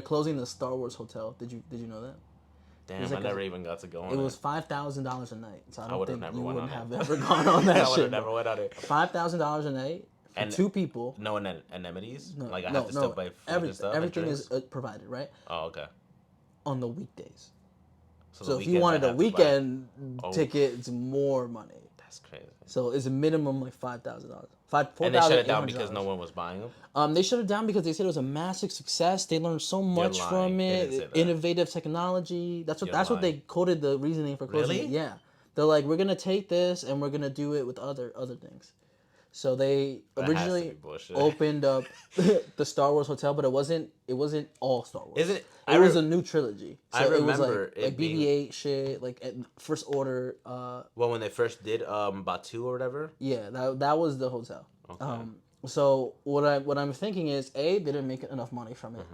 closing the Star Wars hotel. Did you know that? Damn, I never even got to go on It it. was $5,000 a night. So I don't think never you went wouldn't on have it. ever gone on that I shit. would have never went on it. $5,000 a night for And two people. No anemones? No, Like I no, have to no. still buy food and stuff. Everything and is provided, right? Oh, okay. On the weekdays. So So the if you wanted a weekend ticket, it's more money. That's crazy. So it's a minimum like $5,000. And they shut it down because no one was buying them? They shut it down because they said it was a massive success. They learned so much from it. Innovative technology. That's what they quoted the reasoning for closing it. Yeah. They're like, we're gonna take this and we're gonna do it with other things. So they originally opened up the Star Wars hotel, but it wasn't all Star Wars. Is it? It was a new trilogy. So I remember it was like BB-8 shit, like First Order. Well, when they first did Batu or whatever. Yeah, that was the hotel. Okay. So what I'm thinking is A, they didn't make enough money from it.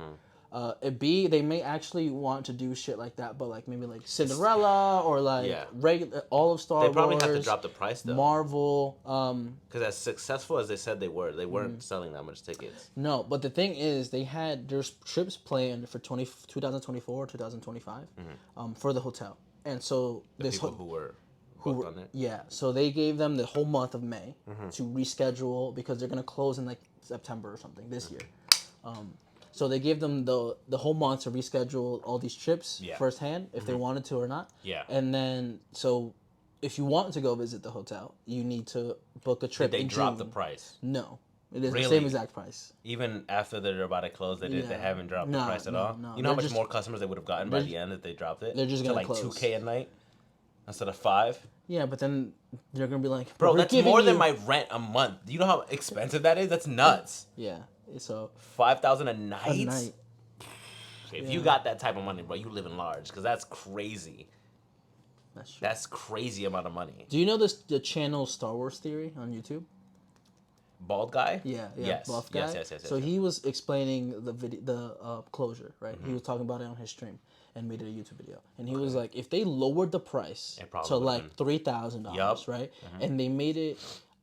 B, they may actually want to do shit like that, but like maybe like Cinderella or like regular all of Star Wars. They probably have to drop the price though. Marvel. Because as successful as they said they weren't selling that much tickets. No, but the thing is, there's trips planned for 2024, 2025, for the hotel, and so People who were on it. Yeah, so they gave them the whole month of May to reschedule because they're gonna close in like September or something this year. So they gave them the whole month to reschedule all these trips firsthand if they wanted to or not. Yeah. And then so if you want to go visit the hotel, you need to book a trip. Did they drop the price? No. It is the same exact price. Even after they're about to close, they haven't dropped the price at all? No. You know how much more customers they would have gotten by the end if they dropped it? They're just going to like close. $2,000 a night instead of $5,000? Yeah, but then they're going to be like... Bro, that's more than my rent a month. Do you know how expensive that is? That's nuts. Yeah, so... $5,000 a night? A night. If you got that type of money, bro, you live in large, because that's crazy. That's true. That's crazy amount of money. Do you know the channel Star Wars Theory on YouTube? Bald guy? Yeah, yes. Buff guy. Yes. So he was explaining the closure, right? He was talking about it on his stream and made it a YouTube video. And he was like, if they lowered the price to like $3,000, right? And they made it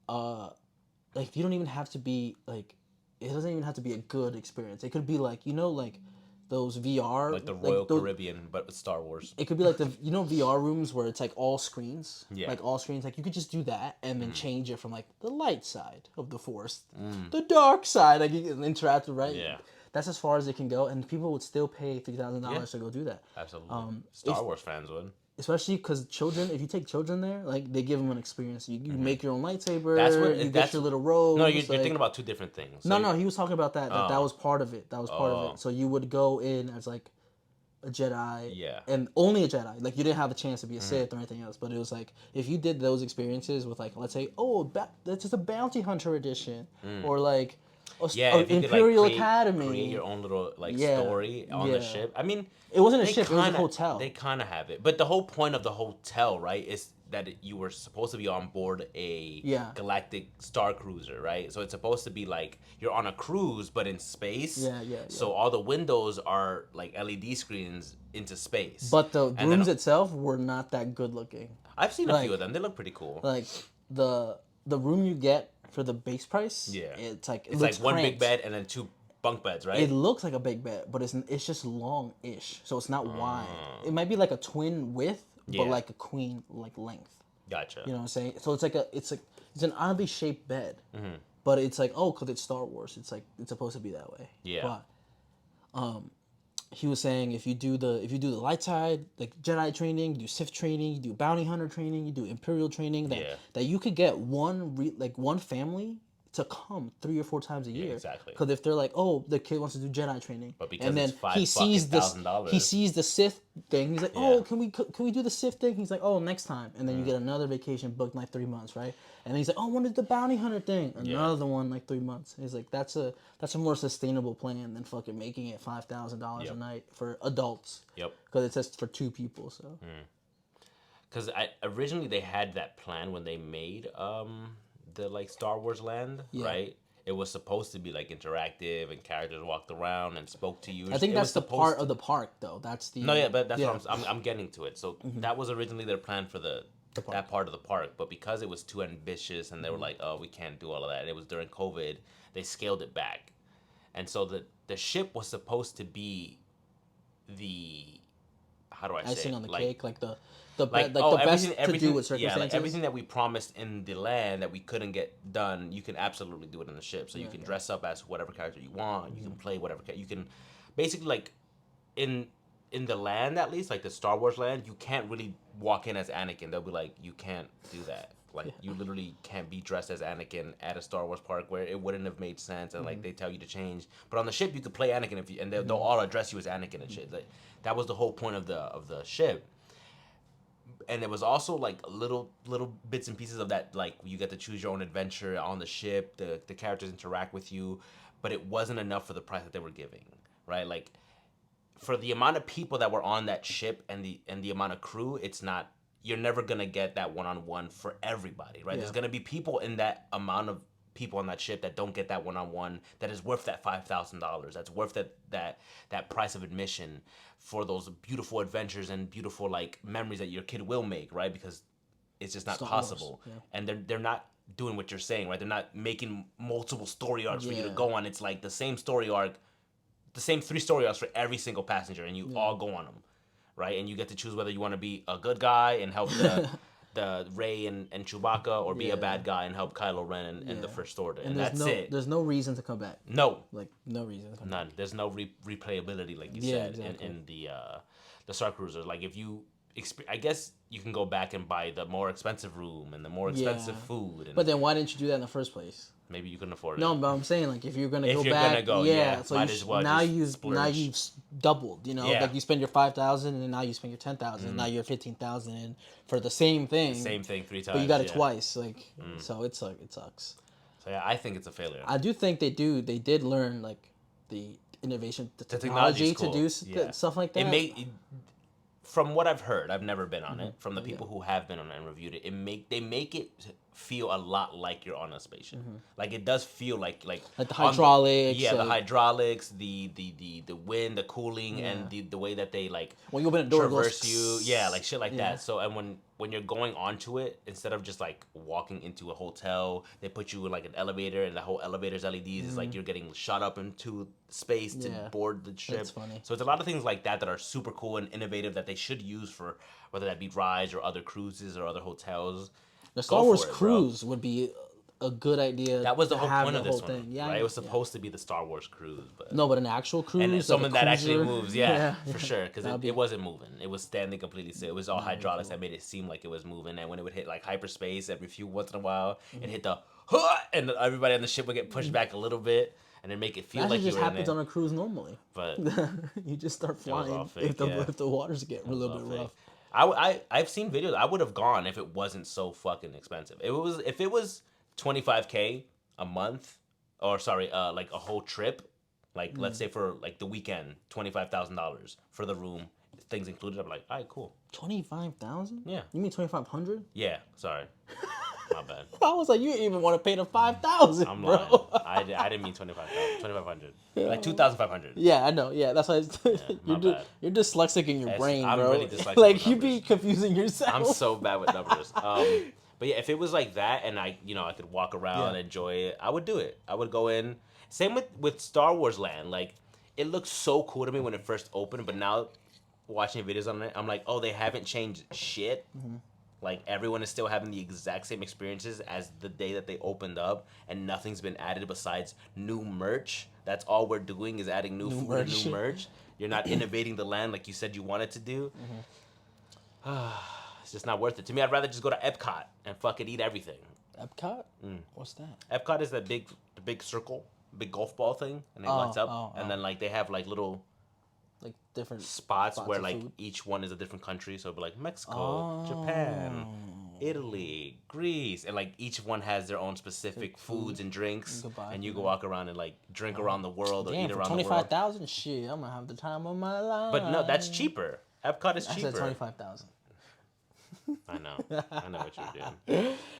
like you don't even have to be like it doesn't even have to be a good experience. It could be like like those VR, like the Royal Caribbean, but with Star Wars. It could be like the VR rooms where it's like all screens, like all screens. Like you could just do that and then change it from like the light side of the Force, the dark side. Like you can interact, right? Yeah, that's as far as it can go, and people would still pay $3,000 to go do that. Absolutely, Star Wars fans would. Especially because children, if you take children there, like they give them an experience. You make your own lightsaber. You get your little robes. No, you're thinking about two different things. So no, he was talking about that. That was part of it. That was part of it. So you would go in as like a Jedi, and only a Jedi. Like you didn't have a chance to be a Sith or anything else. But it was like if you did those experiences with like, let's say, that's just a bounty hunter edition, or like. Imperial Academy. Create your own little story on the ship. I mean, it wasn't a ship; it was a hotel. They kind of have it, but the whole point of the hotel, right, is that you were supposed to be on board a galactic star cruiser, right? So it's supposed to be like you're on a cruise, but in space. Yeah. So all the windows are like LED screens into space. But the rooms itself were not that good looking. I've seen a few of them; they look pretty cool. Like the room you get for the base price, it's like one big bed and then two bunk beds, right? It looks like a big bed, but it's just long-ish, so it's not wide. It might be like a twin width, but like a queen like length. Gotcha. You know what I'm saying? So it's an oddly shaped bed, but it's like because it's Star Wars, it's like it's supposed to be that way. Yeah. But he was saying if you do the light side, like Jedi training, you do Sith training, you do bounty hunter training, you do Imperial training, that you could get one family to come 3 or 4 times a year. Yeah, exactly. Because if they're like, the kid wants to do Jedi training, but because and then he sees the Sith thing, he's like, can we do the Sith thing? He's like, next time, and then you get another vacation booked in like 3 months, right? And then he's like, I want to do the bounty hunter thing, another one like 3 months. He's like, that's a more sustainable plan than fucking making it $5,000 a night for adults. Yep. Because it's just for 2 people, so. Because originally they had that plan when they made the like Star Wars land, right? It was supposed to be like interactive and characters walked around and spoke to you. I think that's the part of the park, though. That's the but that's what I'm getting to it. So that was originally their plan for that part of the park, but because it was too ambitious and they were like, we can't do all of that. And it was during COVID, they scaled it back, and so the ship was supposed to be the how do I icing say on the like, cake, like the best to do with circumstances. Yeah, like everything that we promised in the land that we couldn't get done, you can absolutely do it on the ship. So you can dress up as whatever character you want. You can play whatever you can. Basically, like in the land, at least like the Star Wars land, you can't really walk in as Anakin. They'll be like, you can't do that. Like you literally can't be dressed as Anakin at a Star Wars park where it wouldn't have made sense, and like they tell you to change. But on the ship, you could play Anakin if you, and they'll all address you as Anakin and shit. Like that was the whole point of the ship. And there was also like little bits and pieces of that, like you get to choose your own adventure on the ship. The characters interact with you, but it wasn't enough for the price that they were giving, right? Like for the amount of people that were on that ship and the amount of crew, it's not. You're never gonna get that one-on-one for everybody, right? Yeah. There's gonna be people in that amount of people on that ship that don't get that one-on-one that is worth that $5,000. That's worth that price of admission for those beautiful adventures and beautiful like memories that your kid will make, right? Because it's just not possible. Yeah. And they're not doing what you're saying, right? They're not making multiple story arcs for you to go on. It's like the same story arc, the same 3 story arcs for every single passenger, and you all go on them, right? And you get to choose whether you want to be a good guy and help the Rey and Chewbacca, or be a bad guy and help Kylo Ren and the First Order. And that's it. There's no reason to come back. No. Like, no reason to come back. None. There's no replayability, like you said, exactly. in the Star Cruiser. Like, if you... I guess you can go back and buy the more expensive room and the more expensive food. But then why didn't you do that in the first place? Maybe you couldn't afford it. No, but I'm saying, like, if you're gonna go back, so might as well now you've doubled. You know, like you spend your $5,000 and now you spend your $10,000. And now you're $15,000 for the same thing. Same thing 3 times. But you got it twice. Like, so it sucks. So yeah, I think it's a failure. I do think they did learn like the innovation, the technology to do stuff like that. From what I've heard, I've never been on it. From the people who have been on it and reviewed it, they make it feel a lot like you're on a spaceship. Like it does feel like the hydraulics. The hydraulics, the wind, the cooling, and the way that they like when you open a door, traverse you, like shit like that. So and when you're going onto it, instead of just like walking into a hotel, they put you in like an elevator, and the whole elevator's LEDs is like you're getting shot up into space to board the ship. That's funny. So it's a lot of things like that are super cool and innovative that they should use for whether that be rides or other cruises or other hotels. The Star Wars cruise would be a good idea. That was the whole point of this one, thing. Right? It was supposed to be the Star Wars cruise, but no, but an actual cruise and something that actually moves, for sure, because it wasn't moving. It was standing completely still. It was all hydraulics that made it seem like it was moving. And when it would hit like hyperspace every once in a while, it hit the and everybody on the ship would get pushed back a little bit, and then make it feel like you were in there. That just happens on a cruise normally. But you just start flying if the waters get a little bit rough. I've seen videos. I would have gone if it wasn't so fucking expensive. If it was $25K a month, or sorry, like a whole trip, like let's say for like the weekend, $25,000 for the room, things included. I'm like, all right, cool. 25,000? Yeah. You mean 2,500? Yeah. Sorry. My bad. I was like, you didn't even want to pay the 5,000. I'm lying. I didn't mean 25,000. 2,500. Like 2,500. Yeah, I know. Yeah, that's why you're dyslexic in your brain, bro. I'm really dyslexic. Like you be confusing yourself. I'm so bad with numbers. But yeah, if it was like that and I could walk around and enjoy it, I would do it. I would go in. Same with Star Wars Land. Like it looked so cool to me when it first opened, but now watching videos on it, I'm like, oh, they haven't changed shit. Like everyone is still having the exact same experiences as the day that they opened up, and nothing's been added besides new merch. That's all we're doing is adding new food and new merch. You're not innovating the land like you said you wanted to do. It's just not worth it. To me, I'd rather just go to Epcot and fucking eat everything. Epcot? What's that? Epcot is the big circle, big golf ball thing, and it lights up. And then like they have like little like different spots where like food. Each one is a different country. So it'll be like Mexico, Japan, Italy, Greece, and like each one has their own specific foods and drinks, and you go walk around and like drink around the world or eat around the world. 25,000, shit, I'm gonna have the time of my life. But no, that's cheaper. Epcot is cheaper. I said 25,000. I know what you're doing.